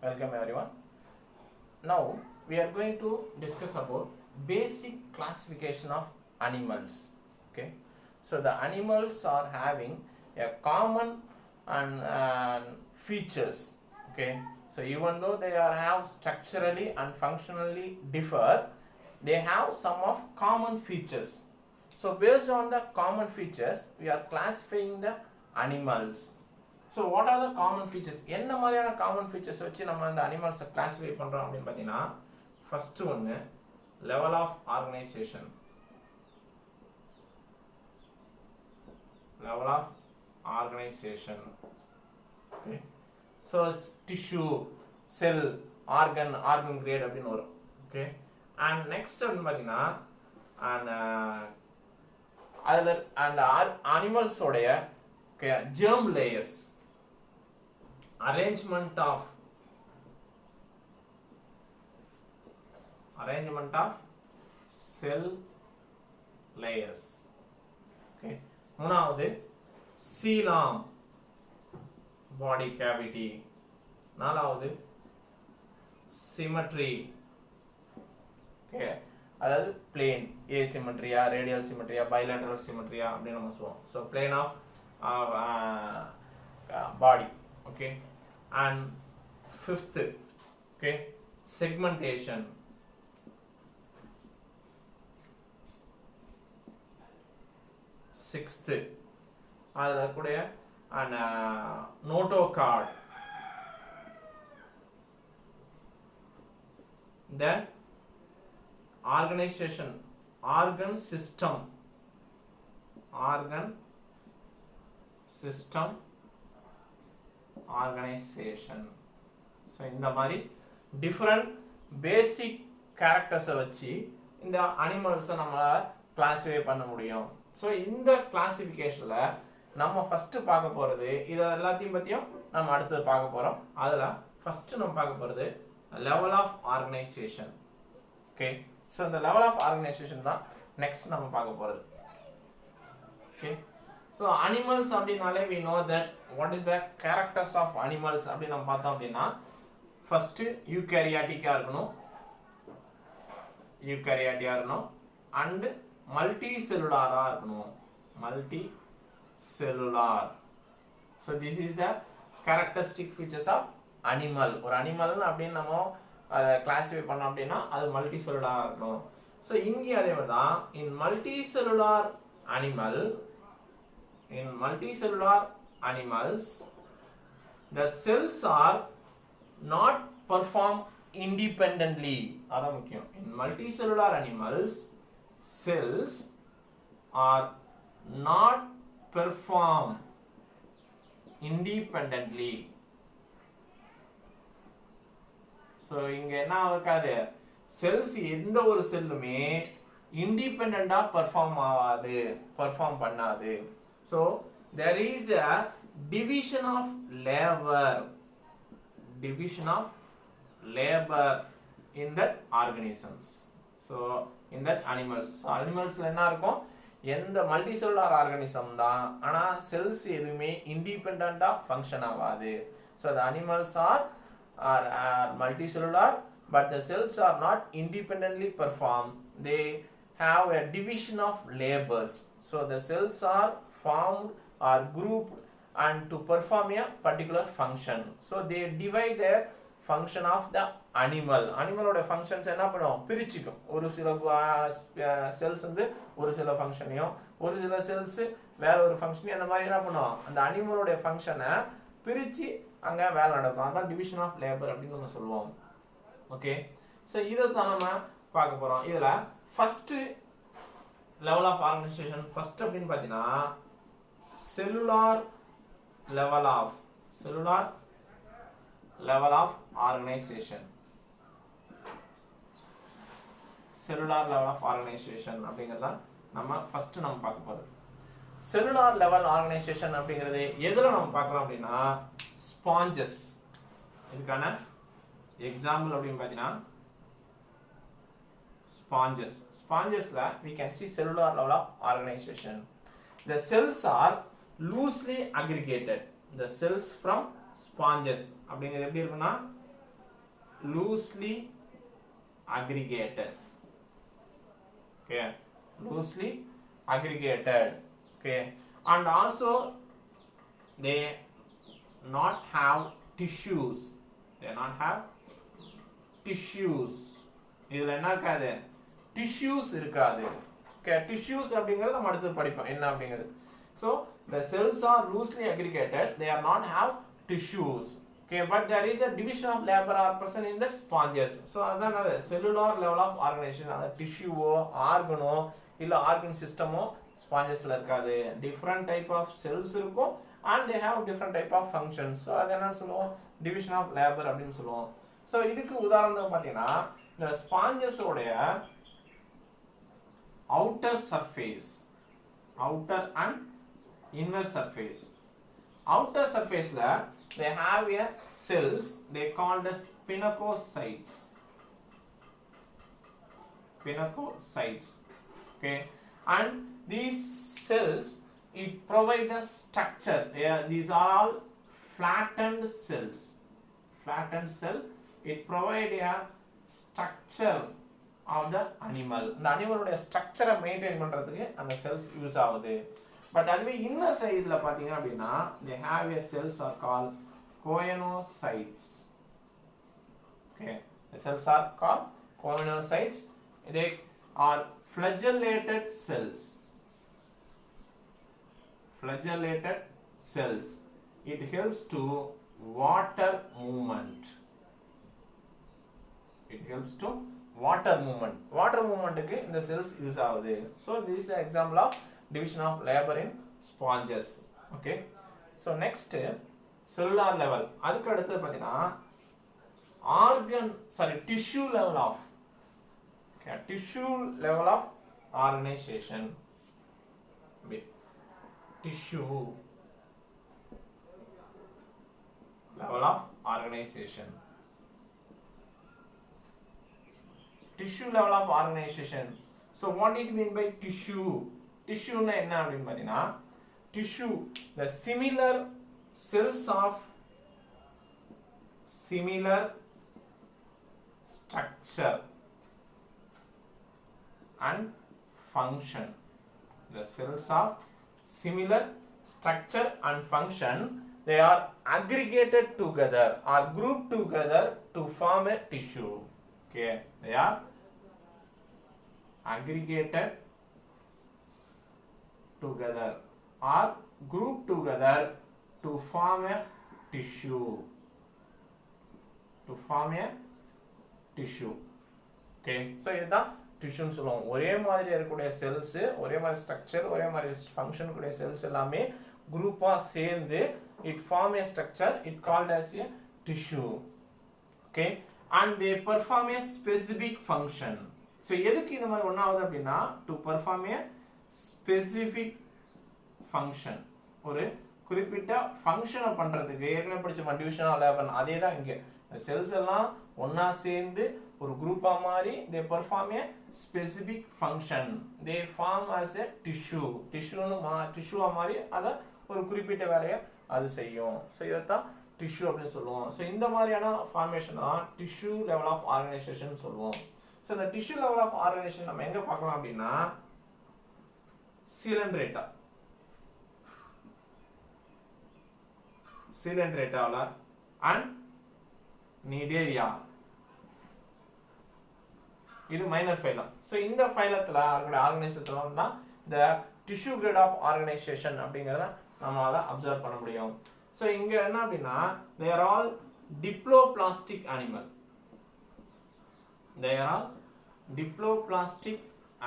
Welcome everyone. Now we are going to discuss about basic classification of animals. Okay, so the animals are having a common and features. Okay, so even though they are have structurally and functionally differ, they have some of common features. So based on the common features, we are classifying the animals. So what are the common features? என்ன மாதிரியான common features வச்சு நம்ம அந்த animals classify பண்றோம் அப்படினு பாத்தீங்கன்னா first one level of organization. Level of organization. Okay. So tissue, cell, organ grade அப்படினு வரும். Okay. And next வந்து பாத்தீங்கன்னா and animals உடைய germ layers. Arrangement of cell layers. Okay. மூணாவது coelom, body cavity. நாலாவது symmetry. Okay. அதாவது plane, asymmetry, radial symmetry, bilateral symmetry அப்படி நம்ம சொல்லுவோம். So plane of body. Okay. And fifth, okay, segmentation. Sixth, அதுல கூட and notocard. Then organization, organ system organization. So இந்த மாதிரி different basic characters வச்சு இந்த animals நம்மளால classify பண்ண முடியும். So இந்த classificationல நம்ம first பார்க்க போறது இத எல்லாத்தையும் பத்தியும் நம்ம அடுத்து பார்க்க போறோம். அதுல first நம்ம பார்க்க போறது level of organization. Okay. So the level of organization தான் next நம்ம பார்க்க போறது. Okay. So animals அப்படினாலே we know that what is the characters of animals அப்படி நம்ம பார்த்தோம் அப்படினா first eukaryotic-ஆ இருக்கணும் and multicellular-ஆ இருக்கணும் multicellular. So this is the characteristic features of animal. ஒரு animal அப்படினு நம்ம அதை classify பண்ணோம் அப்படினா அது multicellular-ஆ இருக்கணும். So இங்க அதே மாதிரி தான் in multicellular animals the cells are not perform independently. அதான் முக்கியம். In multicellular animals cells are not perform independently. So இங்க என்ன ஆகாது, cells எந்த ஒரு செல்லுமே independent-ஆ perform பண்ணாது. So there is a division of labor in that organisms. So in that animalsல என்ன இருக்கும், எந்த மல்டிசெல்லுலார் ஆர்கானிசம் தான், ஆனா செல்ஸ் எதுவுமே இண்டிபெண்டண்டா ஃபங்க்ஷன் ஆகாது. So the animals are multicellular but the cells are not independently performed. They have a division of labors. So the cells are formed or grouped and to perform a particular function. So they divide their function of the animalோட functions என்ன பண்ணும், பிரிச்சுக்கும். ஒரு சில cells வந்து ஒரு சில ஃபங்க்ஷனையும் ஒரு சில cells வேற ஒரு ஃபங்க்ஷனையும் அந்த மாதிரி என்ன பண்ணும், அந்த அனிமலோட ஃபங்க்ஷனை பிரிச்சு அங்க வேலை நடக்கும். அதான் டிவிஷன் ஆஃப் லேபர் அப்படின்னு நம்ம சொல்லுவோம். ஓகே. ஸோ இதை தான் நம்ம பார்க்க போறோம். இதுல first level of organization first அப்படின்னு பார்த்தீங்கன்னா cellular level of organization. Cellular level of organization அப்படிங்கிறத நம்ம ஃபர்ஸ்ட் நம்ம பார்க்க போறோம். செல்லுலார் லெவல் ஆர்கனைசேஷன் அப்படிங்கிறது எதுல நம்ம பார்க்கலாம் அப்படின்னா ஸ்பாஞ்சஸ். இதுக்கான எக்ஸாம்பிள் அப்படின்னு பார்த்தீங்கன்னா spongesல we can see cellular level of organization. The cells are loosely aggregated. The cells from sponges அப்படிங்கிறது எப்படி இருக்குன்னா loosely aggregated. Okay, loosely aggregated. Okay, and also they not have tissues. They not have tissues. இதுல என்ன இருக்காது? tissues இருக்காது. Okay, tissues அப்படிங்கறது நம்ம அடுத்து படிப்போம் என்ன அப்படிங்கிறது. So the cells are loosely aggregated. They are not have tissues. Okay, but there is a division of labor are present in the sponges. So அதான் அது cellular level of organization. அந்த tissue ஆர்கனோ இல்ல ஆர்கன் சிஸ்டமோ ஸ்பாஞ்சஸ்ல இருக்காது. different type of cells இருக்கும் and they have different type of functions. So அது என்னன்னு சொல்லுவோம்? division of labor அப்படின்னு சொல்லுவோம். So இதுக்கு உதாரணம் பாத்தீங்கன்னா இந்த ஸ்பாஞ்சஸ் உடைய outer surface, outer and inner surface. Outer surface la they have a cells they called as pinacocytes. Pinacocytes. Okay, and these cells it provide a structure. These are all flattened cells. Flattened cell it provide a structure of the animal. The animal உடைய ஸ்ட்ரக்சரை maintain பண்றதுக்கு அந்த cells use ஆகுது. But அதுவே inner சைடுல பாத்தீங்க அப்படின்னா they have a cells are called choanocytes. Okay, the cells are called choanocytes. They are flagellated cells. Flagellated cells. It helps to water movement. It helps to water movement. Water movement க்கு இந்த cells use ஆகுது. So this is the example of division of labor in sponges. Okay, so next cellular level. அதுக்கு அடுத்து பாத்தீங்கன்னா tissue level of tissue level of organization. Tissue level of organization. Tissue level of organization. So what is mean by tissue? Tissue na enna appdin pathina tissue the similar cells of similar structure and function. The cells of similar structure and function they are aggregated together or grouped together to form a tissue. Okay, they are aggregated together or grouped together to form a tissue. To form a tissue. Okay, so இதுதான் டிஷ்யூன்னு சொல்லுவோம். ஒரே மாதிரி இருக்கக்கூடிய cells, ஒரே மாதிரி structure, ஒரே மாதிரி function கூடிய செல்ஸ் எல்லாமே குரூப்பா சேர்ந்து it form a structure, it called as a tissue. Okay, and they perform a specific function. So எதுக்கு இந்த மாதிரி ஒண்ணாவது அப்படின்னா to perform a specific function. ஒரு குறிப்பிட்ட ஃபங்க்ஷனை பண்றதுக்கு ஏற்கனவே படிச்ச டிவிஷன் ஆஃப் லேபர் அதே தான் இங்க செல்ஸ் எல்லாம் ஒண்ணா சேர்ந்து ஒரு குரூப்பா மாதிரி they perform a specific function. They form as a tissue. Tissue மாதிரி அத ஒரு குறிப்பிட்ட வேலையை அது செய்யும். ஸோ இதைத்தான் டிஷ்யூ அப்படின்னு சொல்லுவோம். ஸோ இந்த மாதிரியான ஃபார்மேஷன் தான் டிஷ்யூ லெவல் ஆஃப் ஆர்கனைசேஷன் சொல்லுவோம். ஸோ இந்த டிஷ்யூ லெவல் ஆஃப் ஆர்கனைசேஷன் நம்ம எங்க பார்க்கலாம் அப்படின்னா சிலிண்டரேட்டால அண்ட் நிடேரியா இது மைனர் ஃபைலம். ஸோ இந்த ஃபைலத்தில் இருக்கக்கூடிய ஆர்கனைசேஷன் தான் இந்த டிஷ்யூ கிரேட் ஆஃப் ஆர்கனைசேஷன் அப்படிங்கிறத நம்மளால அப்சர்வ் பண்ண முடியும். ஸோ இங்க என்ன அப்படின்னா they are all diploplastic animal. They are all diploplastic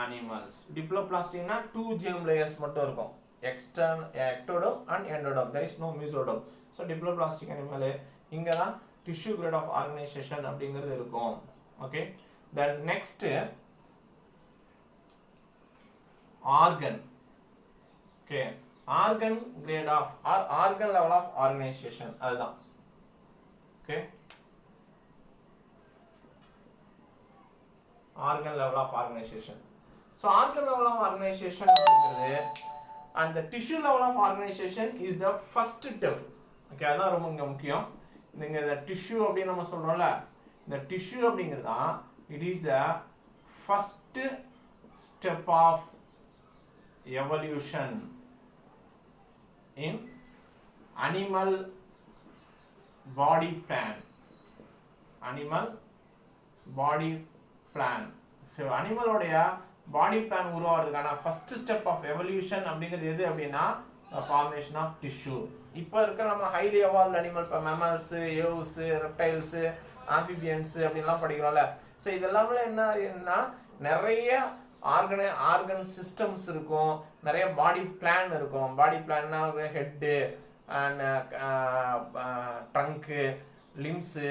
animals. Diploplasticனா 2 germ layers மட்டும் இருக்கும். ectoderm and endoderm. There is no mesoderm. So diploplastic animal இங்க தான் tissue grade of organization அப்படிங்கிறது இருக்கும். Okay, then next organ. Okay, organ grade of or organ level of organization அதுதான். Okay, organ level of organization. So organ level of organization அப்படிங்கிறது and the tissue level of organization is the first step. Okay, அதான் ரொம்ப முக்கியம். நீங்க இந்த tissue அப்படி நம்ம சொல்றோம்ல இந்த tissue அப்படிங்கிறது தான் it is the first step of evolution in animal body plan. Animal body plan. So animal உடைய body plan உருவாகிறதுக்கான first step of evolution அப்படிங்கிறது எது அப்படின்னா the formation of tissue. இப்போ இருக்க நம்ம highly evolved animal, mammals, aves, reptiles, amphibians அப்படின்லாம் படிக்கிறோம்ல. So இதெல்லாமே என்னன்னா நிறைய ஆர்கன் சிஸ்டம்ஸ் இருக்கும், நிறைய பாடி பிளான் இருக்கும். பாடி பிளான்னா ஹெட்டு அண்ட் ட்ரங்க்கு, லிம்ஸு,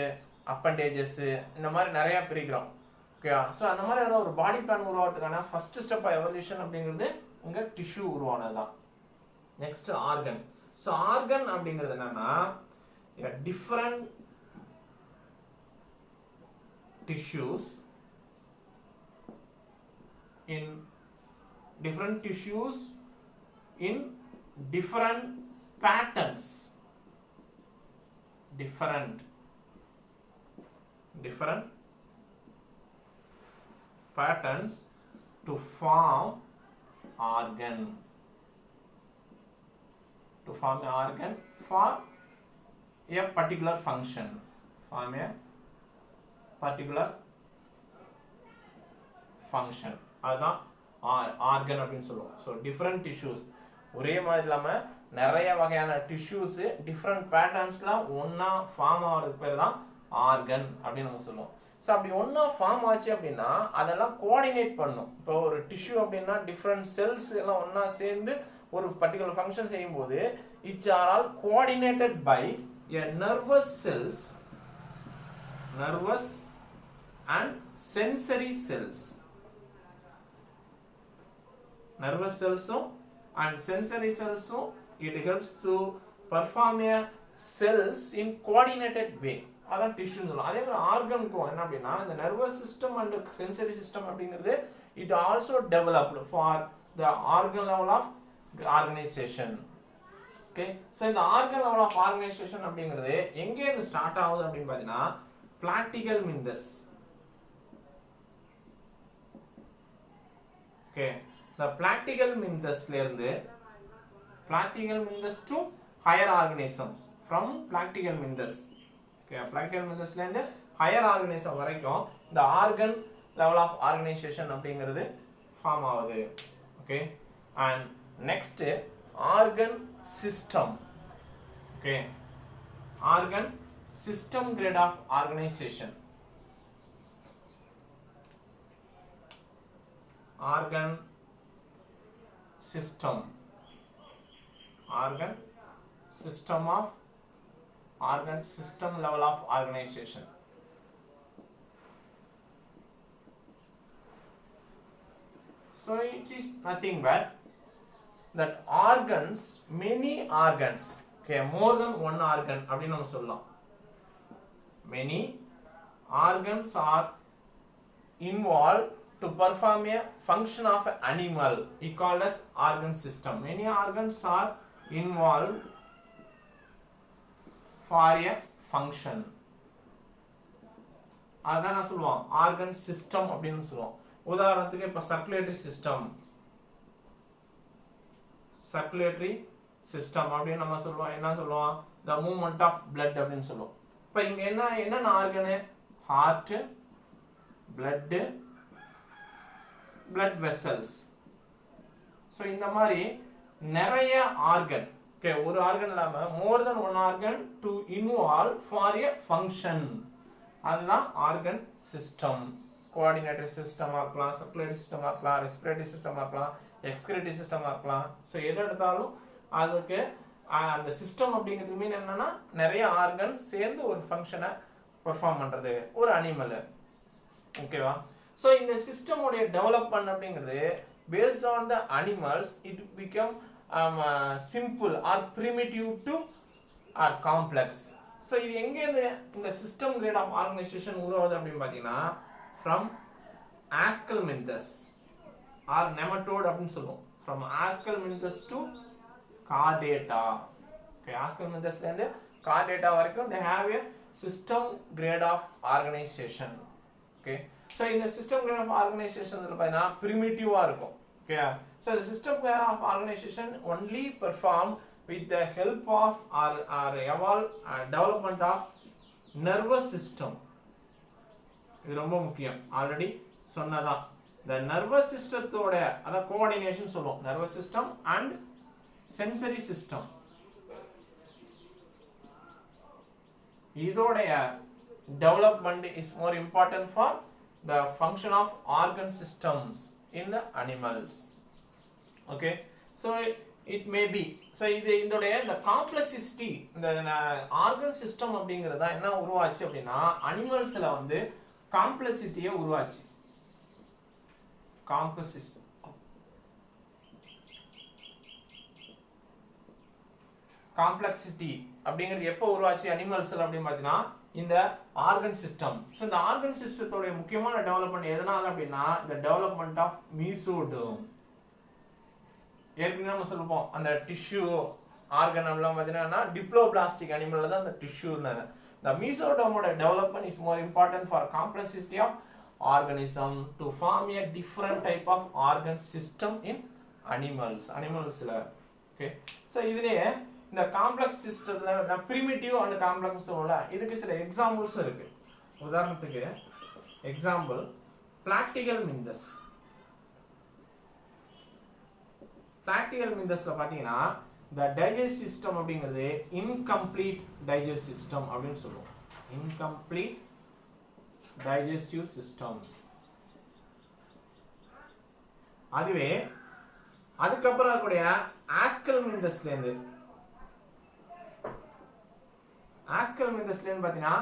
அப்பண்டேஜஸ்ஸு, இந்த மாதிரி நிறையா பிரிக்கிறோம். ஓகேவா? ஸோ அந்த மாதிரி ஏதாவது ஒரு பாடி பிளான் உருவாகிறதுக்கான ஃபர்ஸ்ட் ஸ்டெப் ஆஃப் எவல்யூஷன் அப்படிங்கிறது இங்கே டிஷ்யூ உருவானது தான். Next organ. ஸோ ஆர்கன் அப்படிங்கிறது என்னன்னா different tissues in different patterns, different patterns to form organ for a particular function, form a particular function. அதுதான் ஆர்கன் அப்படின்னு சொல்லுவோம். ஸோ டிஃப்ரெண்ட் டிஷ்யூஸ், ஒரே மாதிரி இல்லாமல் நிறைய வகையான டிஷ்யூஸ் டிஃப்ரெண்ட் பேட்டர்ன்ஸ்லாம் ஒன்றா ஃபார்ம் ஆகிறதுக்கு பேர் தான் ஆர்கன் அப்படின்னு நம்ம சொல்லுவோம். ஸோ அப்படி ஒன்றா ஃபார்ம் ஆச்சு அப்படின்னா அதெல்லாம் கோஆர்டினேட் பண்ணும். இப்போ ஒரு டிஷ்யூ அப்படின்னா டிஃப்ரெண்ட் செல்ஸ் எல்லாம் ஒன்றா சேர்ந்து ஒரு பர்டிகுலர் ஃபங்க்ஷன் செய்யும்போது it's are all coordinated by a nervous cells, nervous and sensory cells. Nervous cells and sensory cells, it helps to perform a cells in coordinated way. அதான் tissue சொல்லலாம். அதே மாதிரி ஆர்கனுக்கும் என்ன அப்படின்னா இந்த nervous system and sensory system அப்படிங்கிறது it also developed for the organ level of organisation. Okay, so இந்த ஆர்கன் லெவல் ஆஃப் ஆர்கனைசேஷன் அப்படிங்கிறது எங்கேருந்து ஸ்டார்ட் ஆகுது அப்படின்னு பார்த்தீங்கன்னா platygal minthus. Okay, the platygal minthus ல இருந்து platygal minthus to higher organisms, from platygal minthus. Okay, platygal minthus ல இருந்து higher organism வரைக்கும் இந்த organ level of organization அப்படிங்கிறது ஃபார்ம் ஆகுது. Okay, and next organ system. Okay, organ system grade of organization. Organ system level of organization. So it is nothing but that organs, many organs, okay, more than one organ அப்படின்னு நம்ம சொல்லலாம். Many organs are involved to perform a function of an animal. We call as organ system. Many organs are involved for a function. அதான் நான் சொல்லுவோம் organ system அப்படின்னு சொல்லுவோம். உதாரணத்துக்கு இப்போ சர்க்குலேட்டரி சிஸ்டம் அப்படின்னு நம்ம சொல்லுவோம். என்ன சொல்லுவோம்? the movement of blood அப்படின்னு சொல்லுவோம். இப்போ இங்க என்னென்ன organ? Heart, blood vessels. So இந்த மாதிரி நிறைய ஆர்கன், ஓகே, ஒரு ஆர்கன் இல்லாமல் more than one organ to involve for a function, அதுதான் ஆர்கன் சிஸ்டம். கோஆர்டினேட்டரி சிஸ்டமாக இருக்கலாம், சர்க்குலேட்டரி சிஸ்டமாக இருக்கலாம், ரெஸ்பிரேட்டரி சிஸ்டமாக இருக்கலாம், எக்ஸ்கிரேட்டரி சிஸ்டமாக இருக்கலாம். ஸோ எது எடுத்தாலும் அதுக்கு அந்த சிஸ்டம் அப்படிங்கிறது மீன் என்னன்னா நிறைய ஆர்கன் சேர்ந்து ஒரு ஃபங்க்ஷனை பெர்ஃபார்ம் பண்ணுறது ஒரு அனிமல். ஓகேவா? ஸோ இந்த சிஸ்டமுடைய டெவலப்மெண்ட் அப்படிங்கிறது based on the animals it become simple or primitive to or complex. So இது எங்கேருந்து இந்த சிஸ்டம் கிரேட் ஆஃப் ஆர்கனைசேஷன் உருவாகுது அப்படின்னு பார்த்தீங்கன்னா ஃப்ரம் ஆஸ்கல்மின்தஸ் ஆர் நெமட்டோட் அப்படின்னு சொல்லுவோம். From aschelminthes to chordata. Okay, ஆஸ்கல்மின்தஸ்லேருந்து கார்டேட்டா வரைக்கும் they have a system grade of organization. Okay, so in the system grade of organization primitive இருக்கும். Okay, so the system grade of organization only perform with the help of or evolve development of nervous system. இது ரொம்ப முக்கியம். Already சொன்னதான். The nervous systemத்தோட அத coordination சொல்லுவோம். nervous system and sensory system. இதோட development is more important for the function of organ systems in the animals. Okay, so it may be, so இதோட the complexity இந்த organ system அப்படிங்கறத என்ன உருவாச்சு அப்படினா அனிமல்ஸ்ல வந்து காம்ப்ளெக்சிட்டியை உருவாச்சு. காம்ப்ளெக்சிட்டி அப்படிங்கிறது எப்போ உருவாச்சு அனிமல்ஸ்ல அப்படின்னு பார்த்தீங்கன்னா இந்த ஆர்கன் சிஸ்டம். ஸோ இந்த ஆர்கன் சிஸ்டத்தோட முக்கியமான டெவலப்மெண்ட் எதனால அப்படின்னா இந்த டெவலப்மெண்ட் ஆஃப் மீசோடோம். ஏற்கனவே நம்ம சொல்லுவோம் அந்த டிஷ்யூ ஆர்கன் அப்படிலாம் பார்த்தீங்கன்னா டிப்ளோபிளாஸ்டிக் அனிமல்ல தான் அந்த டிஷ்யூன்னு. The mesoderm development is more important for complexity of organism to form a different type of organ system in animals. Okay, so இதுலயே இந்த காம்ப்ளெக்ஸ் சிஸ்டத்துல primitive and complex சொல்ல இதுக்கு சில எக்ஸாம்பிள்ஸ் இருக்கு. உதாரணத்துக்கு எக்ஸாம்பிள் பிளாக்டிகல் மிந்தஸ். பிளாக்டிகல் மிந்தஸ்ல பாத்தீங்கன்னா the digestive system அப்படிங்கிறது incomplete digestive system அப்படின்னு சொல்லுவோம். incomplete digestive system. அதுவே அதுக்கப்புறம் இருக்கக்கூடிய ஆஸ்கல் மிந்தஸ்ல இருந்து பாத்தீங்கன்னா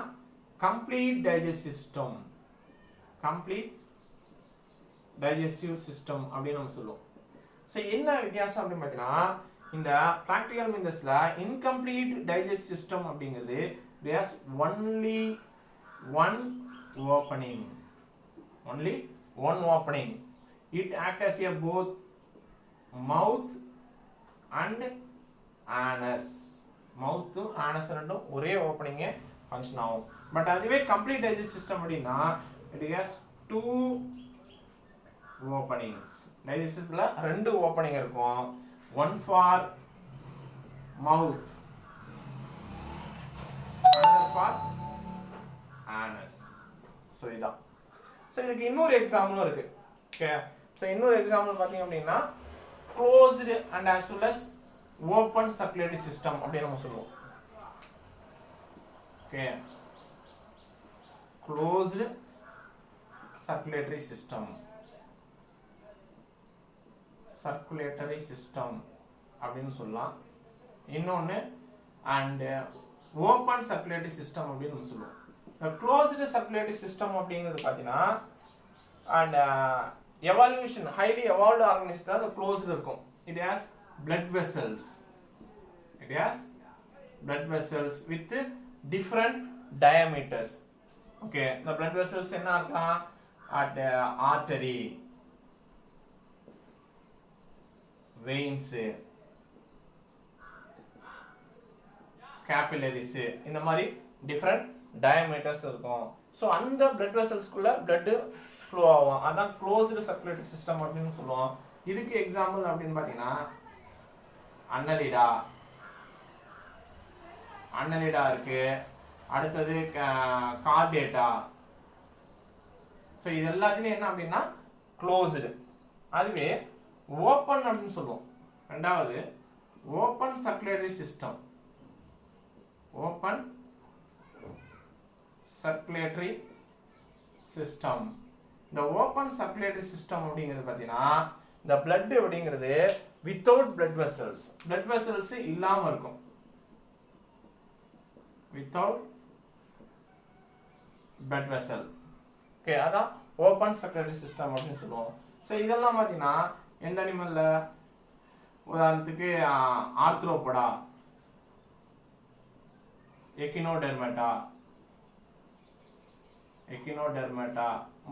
complete digestive system. complete digestive system அப்படின்னு நம்ம சொல்லுவோம். சோ என்ன வித்தியாசம் அப்படின்னு பாத்தீங்கன்னா இந்த பிராக்டிகல் மிந்தஸ்ல இன்கம்ப்ளீட் டைஜஸ்ட் சிஸ்டம் அப்படிங்கிறது there's only one opening. It acts as a both mouth and anus. mouth anus ரெண்டும் ஒரே ஓபனிங் ஃபங்க்ஷன் ஆகும். பட் அதுவே கம்ப்ளீட் டைஜஸ்ட் சிஸ்டம் அப்படின்னா it has two openings. டைஜஸ்ட்ல ரெண்டு ஓபனிங் இருக்கும். One for mouth, another for anus. So இதான். So இதுக்கு இன்னொரு எக்ஸாம்பிளும் இருக்கு. Okay, so இன்னொரு எக்ஸாம்பிள் பாத்தீங்க அப்படின்னா closed and as well as open circulatory system அப்படி நம்ம சொல்லுவோம். Okay, closed circulatory system அப்படின்னு சொல்லலாம். இன்னொன்னு and open circulatory system அப்படின்னு நம்ம சொல்லுவோம். the closed circulatory system அப்படிங்கிறது பார்த்தீங்கன்னா and evolution highly evolved organism தான் the closed இருக்கும். it has blood vessels with different diameters. okay, the blood vessels என்ன இருக்கலாம் at artery, veins, capillaries இந்த மாதிரி different diameters இருக்கும். ஸோ அந்த blood vesselsக்குள்ள blood flow ஆகும். அதான் closed circulatory system அப்படின்னு சொல்லுவோம். இதுக்கு எக்ஸாம்பிள் அப்படின்னு பார்த்தீங்கன்னா அன்னலிடா இருக்கு. அடுத்தது கார்டேட்டா. ஸோ இது எல்லாத்துலேயும் என்ன அப்படின்னா க்ளோஸ்டு. அதுவே ஓப்பன் அப்படின்னு சொல்லுவோம். ரெண்டாவது ஓப்பன் சர்க்குலேட்டரி சிஸ்டம். இந்த ஓப்பன் சர்க்குலேட்டரி சிஸ்டம் அப்படிங்கிறது பார்த்தீங்கன்னா இந்த பிளட் அப்படிங்கிறது வித்தவுட் பிளட் வெசல்ஸ் இல்லாம இருக்கும். Without blood vessel. ஓகே, அதான் ஓப்பன் சர்க்குலேட்டரி சிஸ்டம் அப்படின்னு சொல்லுவோம். ஸோ இதெல்லாம் பார்த்தீங்கன்னா எந்த அனிமல்ல, உதாரணத்துக்கு ஆர்த்ரோபோடா, எக்கினோடெர்மேட்டா,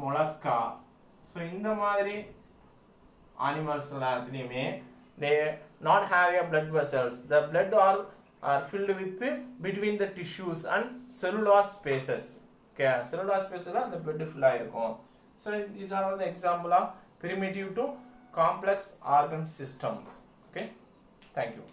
மொலஸ்கா. ஸோ இந்த மாதிரி அனிமல்ஸ் எல்லாத்துலேயுமே they not have a blood vessels. The blood are are filled with between the tissues and cellulose spaces. Okay, cellulose spaces la the blood fill aayirukkum. So these are all the example of primitive to complex organ systems. Okay, thank you.